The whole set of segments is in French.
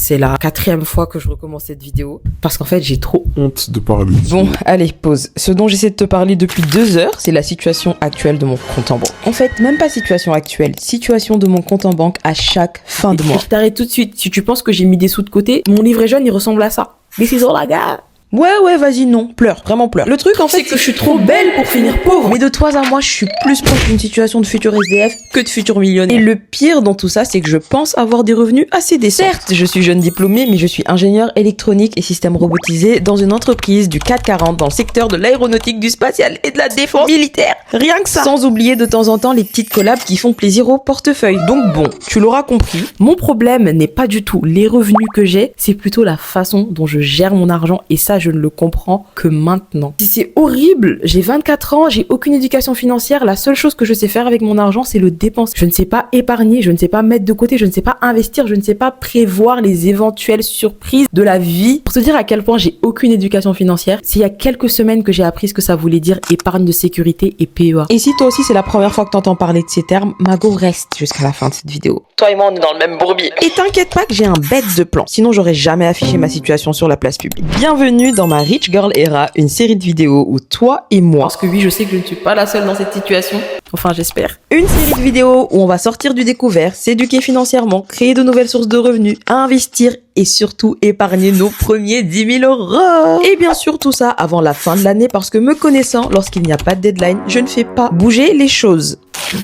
C'est la 4e fois que je recommence cette vidéo parce qu'en fait j'ai trop honte de parler. Bon, allez, pause. Ce dont j'essaie de te parler depuis 2 heures, c'est la situation actuelle de mon compte en banque. En fait, même pas situation actuelle, situation de mon compte en banque à chaque fin de mois. Je t'arrête tout de suite. Si tu penses que j'ai mis des sous de côté, mon livret jaune il ressemble à ça. This is all I got. Ouais, vas-y, non, pleure, vraiment pleure. Le truc, en fait, c'est que je suis trop belle pour finir pauvre. Mais de toi à moi, je suis plus proche d'une situation de futur SDF que de futur millionnaire. Et le pire dans tout ça, c'est que je pense avoir des revenus assez décents. Certes, je suis jeune diplômée, mais je suis ingénieur électronique et système robotisé dans une entreprise du CAC 40 dans le secteur de l'aéronautique, du spatial et de la défense militaire. Rien que ça. Sans oublier de temps en temps les petites collabs qui font plaisir au portefeuille. Donc bon, tu l'auras compris. Mon problème n'est pas du tout les revenus que j'ai, c'est plutôt la façon dont je gère mon argent et ça, je ne le comprends que maintenant. C'est horrible, j'ai 24 ans, j'ai aucune éducation financière, la seule chose que je sais faire avec mon argent, c'est le dépenser. Je ne sais pas épargner, je ne sais pas mettre de côté, je ne sais pas investir, je ne sais pas prévoir les éventuelles surprises de la vie. Pour te dire à quel point j'ai aucune éducation financière, c'est il y a quelques semaines que j'ai appris ce que ça voulait dire épargne de sécurité et PEA. Et si toi aussi c'est la première fois que t'entends parler de ces termes, Mago reste jusqu'à la fin de cette vidéo. Toi et moi on est dans le même bourbier. Et t'inquiète pas que j'ai un bête de plan, sinon j'aurais jamais affiché ma situation sur la place publique. Bienvenue dans ma Rich Girl Era, une série de vidéos où toi et moi, parce que oui je sais que je ne suis pas la seule dans cette situation, enfin j'espère, une série de vidéos où on va sortir du découvert, s'éduquer financièrement, créer de nouvelles sources de revenus, investir et surtout épargner nos premiers 10 000 €. Et bien sûr tout ça avant la fin de l'année parce que me connaissant, lorsqu'il n'y a pas de deadline, je ne fais pas bouger les choses.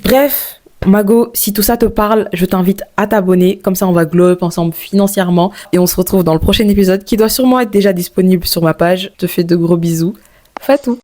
Bref, Mago, si tout ça te parle, je t'invite à t'abonner, comme ça on va glow up ensemble financièrement et on se retrouve dans le prochain épisode qui doit sûrement être déjà disponible sur ma page. Je te fais de gros bisous. Fatou.